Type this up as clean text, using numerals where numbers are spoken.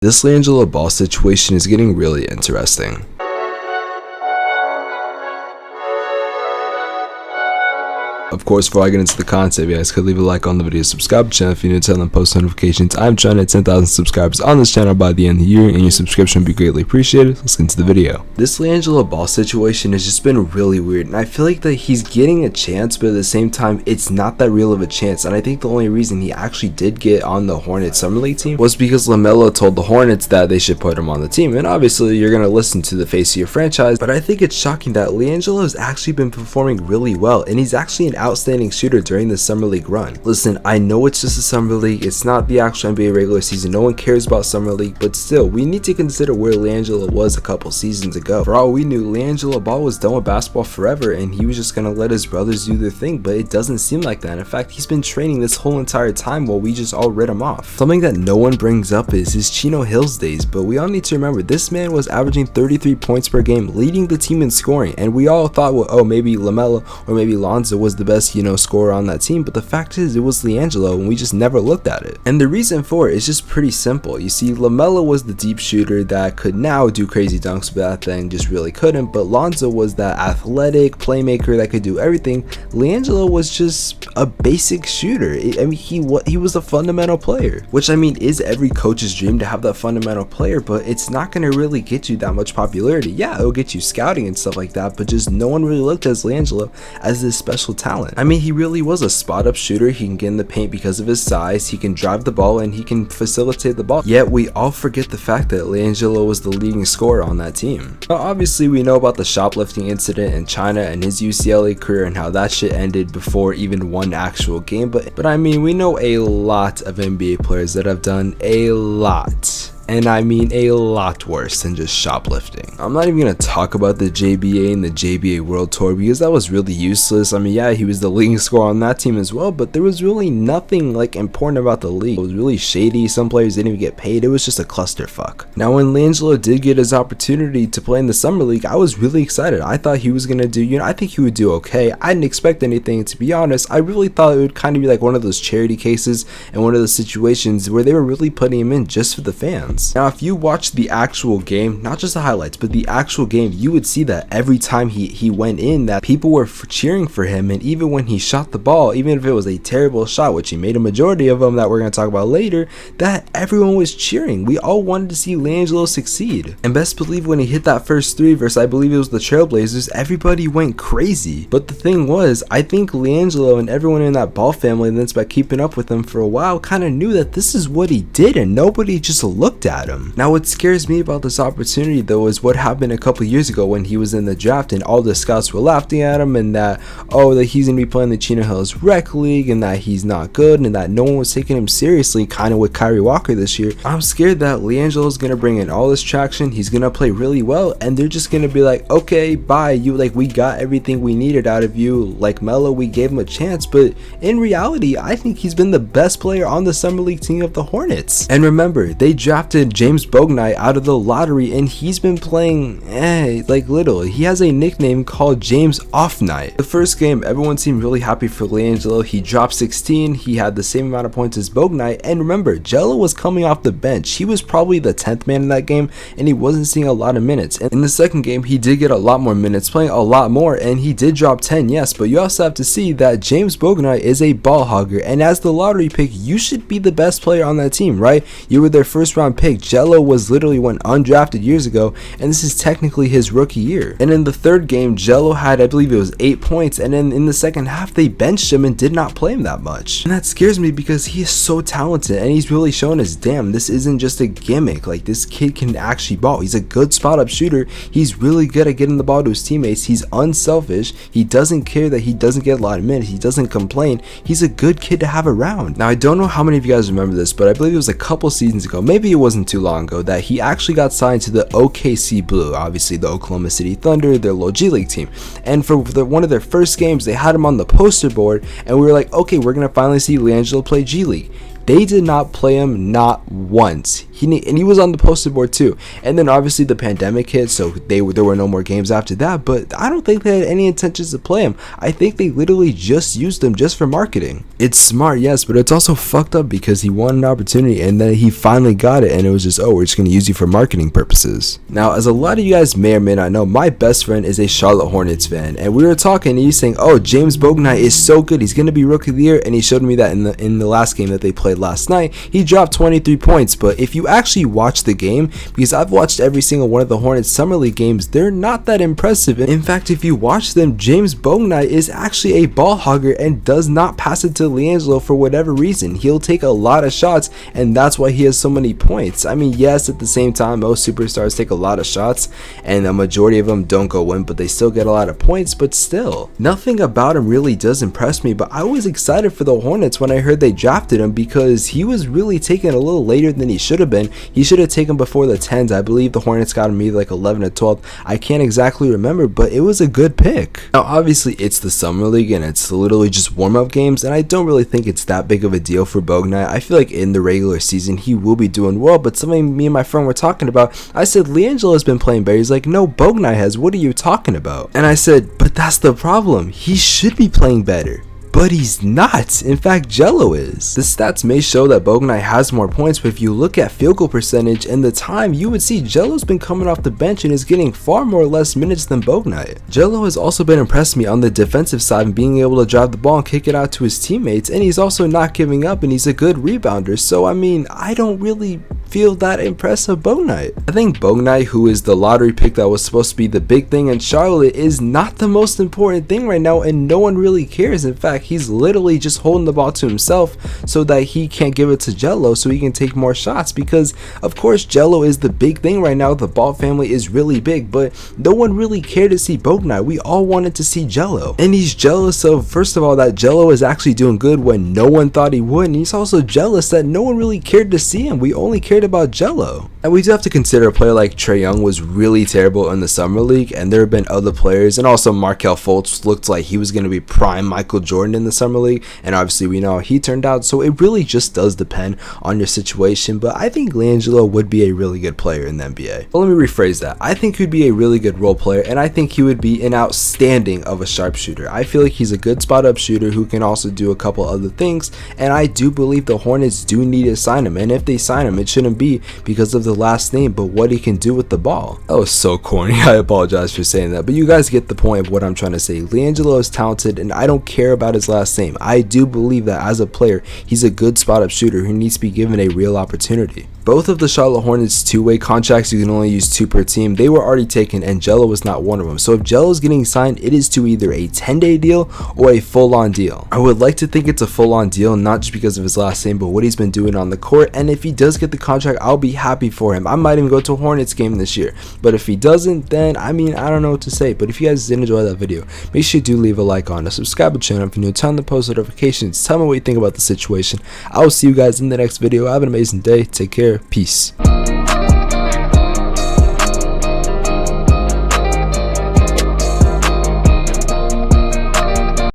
This LiAngelo ball situation is getting really interesting. Of course, before I get into the content, you guys could leave a like on the video, subscribe to the channel if you're new to turn on post notifications. I'm trying to hit 10,000 subscribers on this channel by the end of the year, and your subscription would be greatly appreciated. Let's get into the video. This LiAngelo ball situation has just been really weird, and I feel like that he's getting a chance, but at the same time, it's not that real of a chance. And I think the only reason he actually did get on the Hornets Summer League team was because Lamelo told the Hornets that they should put him on the team. And obviously, you're going to listen to the face of your franchise, but I think it's shocking that LiAngelo has actually been performing really well, and he's actually an outstanding shooter during the Summer League run. Listen, I know it's just a Summer League, it's not the actual NBA regular season, no one cares about Summer League, but still, we need to consider where LiAngelo was a couple seasons ago. For all we knew, LiAngelo Ball was done with basketball forever, and he was just gonna let his brothers do their thing, but it doesn't seem like that. In fact, he's been training this whole entire time while we just all read him off. Something that no one brings up is his Chino Hills days, but we all need to remember, this man was averaging 33 points per game, leading the team in scoring, and we all thought, well, oh, maybe Lamelo or maybe Lonzo was the best, scorer on that team, but the fact is it was LiAngelo, and we just never looked at it. And the reason for it is just pretty simple. You see, Lamelo was the deep shooter that could now do crazy dunks, but that thing just really couldn't. But Lonzo was that athletic playmaker that could do everything. LiAngelo was just a basic shooter. I mean, he was a fundamental player, which I mean is every coach's dream to have that fundamental player, but it's not going to really get you that much popularity. Yeah, it'll get you scouting and stuff like that, but just no one really looked at LiAngelo as this special talent. I mean, he really was a spot up shooter. He can get in the paint because of his size, he can drive the ball, and he can facilitate the ball. Yet we all forget the fact that LiAngelo was the leading scorer on that team. Now obviously we know about the shoplifting incident in China and his UCLA career and how that shit ended before even one actual game, but I mean, we know a lot of NBA players that have done a lot, and I mean a lot worse than just shoplifting. I'm not even gonna talk about the JBA and the JBA World Tour because that was really useless. I mean, yeah, he was the leading scorer on that team as well, but there was really nothing like important about the league. It was really shady. Some players didn't even get paid. It was just a clusterfuck. Now, when LiAngelo did get his opportunity to play in the Summer League, I was really excited. I thought he was gonna do, I think he would do okay. I didn't expect anything, to be honest. I really thought it would kind of be like one of those charity cases and one of those situations where they were really putting him in just for the fans. Now, if you watch the actual game, not just the highlights, but the actual game, you would see that every time he went in, that people were cheering for him. And even when he shot the ball, even if it was a terrible shot, which he made a majority of them that we're going to talk about later, that everyone was cheering. We all wanted to see LiAngelo succeed. And best believe when he hit that first three versus, I believe it was the Trailblazers, everybody went crazy. But the thing was, I think LiAngelo and everyone in that ball family that's been keeping up with him for a while kind of knew that this is what he did, and nobody just looked at him. Now, what scares me about this opportunity though is what happened a couple years ago when he was in the draft and all the scouts were laughing at him, and that, oh, that he's gonna be playing the Chino Hills Rec League and that he's not good, and that no one was taking him seriously, kind of with Kyrie Walker this year. I'm scared that LiAngelo is gonna bring in all this traction, he's gonna play really well, and they're just gonna be like, okay, bye, you, like, we got everything we needed out of you. Like Melo, we gave him a chance, but in reality, I think he's been the best player on the Summer League team of the Hornets. And remember, they drafted James Bouknight out of the lottery, and he's been playing like little. He has a nickname called James Off Night. The first game, everyone seemed really happy for LiAngelo. He dropped 16, he had the same amount of points as Bouknight, and remember, Gelo was coming off the bench. He was probably the 10th man in that game, and he wasn't seeing a lot of minutes. And in the second game, he did get a lot more minutes, playing a lot more, and he did drop 10, yes, but you also have to see that James Bouknight is a ball hogger, and as the lottery pick, you should be the best player on that team, right? You were their first round pick. Gelo was literally went undrafted years ago, and this is technically his rookie year. And in the third game, Gelo had, I believe it was 8 points, and then in the second half they benched him and did not play him that much. And that scares me because he is so talented, and he's really shown us, damn, this isn't just a gimmick. Like, this kid can actually ball. He's a good spot up shooter. He's really good at getting the ball to his teammates. He's unselfish. He doesn't care that he doesn't get a lot of minutes. He doesn't complain. He's a good kid to have around. Now, I don't know how many of you guys remember this, but I believe it was a couple seasons ago, maybe it wasn't too long ago, that he actually got signed to the OKC Blue, obviously the Oklahoma City Thunder, their little G League team. And for one of their first games, they had him on the poster board, and we were like, okay, we're gonna finally see LiAngelo play G League. They did not play him, not once. he was on the poster board too. And then obviously the pandemic hit, so there were no more games after that, but I don't think they had any intentions to play him. I think they literally just used him just for marketing. It's smart, yes, but it's also fucked up because he wanted an opportunity and then he finally got it, and it was just, oh, we're just gonna use you for marketing purposes. Now, as a lot of you guys may or may not know, my best friend is a Charlotte Hornets fan, and we were talking and he's saying, oh, James Bouknight is so good, he's gonna be rookie of the year, and he showed me that in the last game that they played last night, he dropped 23 points. But if you actually watch the game, because I've watched every single one of the Hornets summer league games, they're not that impressive. In fact, if you watch them, James Bouknight is actually a ball hogger and does not pass it to LiAngelo for whatever reason. He'll take a lot of shots, and that's why he has so many points. I mean, yes, at the same time, most superstars take a lot of shots and a majority of them don't go in, but they still get a lot of points. But still, nothing about him really does impress me. But I was excited for the Hornets when I heard they drafted him, because he was really taken a little later than he should have been. He should have taken before the 10s. I believe the Hornets got him either like 11 or 12. I can't exactly remember, but it was a good pick. Now obviously it's the summer league and it's literally just warm-up games, and I don't really think it's that big of a deal for Bouknight. I feel like in the regular season he will be doing well, but something me and my friend were talking about, I said LiAngelo has been playing better. He's like, no, Bouknight has. What are you talking about? And I said, but that's the problem. He should be playing better. But he's not. In fact, Gelo is. The stats may show that Bouknight has more points, but if you look at field goal percentage and the time, you would see Gelo's been coming off the bench and is getting far more or less minutes than Bouknight. Gelo has also been impressing me on the defensive side and being able to drive the ball and kick it out to his teammates, and he's also not giving up, and he's a good rebounder. So I mean, I don't really feel that impressed of Bouknight. I think Bouknight, who is the lottery pick that was supposed to be the big thing in Charlotte, is not the most important thing right now, and no one really cares. In fact, he's literally just holding the ball to himself so that he can't give it to Gelo so he can take more shots, because of course Gelo is the big thing right now. The Ball family is really big, but no one really cared to see Bouknight. We all wanted to see Gelo, and he's jealous of, first of all, that Gelo is actually doing good when no one thought he would, and he's also jealous that no one really cared to see him. We only cared about Gelo. And we do have to consider a player like Trae Young was really terrible in the summer league, and there have been other players, and also Markelle Fultz looked like he was going to be prime Michael Jordan in the summer league, and obviously we know how he turned out. So it really just does depend on your situation, but I think LiAngelo would be a really good player in the NBA. But let me rephrase that. I think he'd be a really good role player, and I think he would be an outstanding of a sharpshooter. I feel like he's a good spot up shooter who can also do a couple other things, and I do believe the Hornets do need to sign him, and if they sign him, it shouldn't be because of the last name, but what he can do with the ball. That was so corny. I apologize for saying that, but you guys get the point of what I'm trying to say. LiAngelo is talented, and I don't care about his last name. I do believe that as a player, he's a good spot up shooter who needs to be given a real opportunity. Both of the Charlotte Hornets two-way contracts, you can only use 2 per team, they were already taken, and Gelo was not one of them. So if Gelo is getting signed, it is to either a 10-day deal or a full-on deal. I would like to think it's a full-on deal, not just because of his last name, but what he's been doing on the court. And if he does get the contract, I'll be happy for him. I might even go to a Hornets game this year. But if he doesn't, then I mean, I don't know what to say. But if you guys did enjoy that video, make sure you do leave a like on it, subscribe to the channel if you're new, turn on the post notifications, tell me what you think about the situation. I will see you guys in the next video. Have an amazing day. Take care. Peace.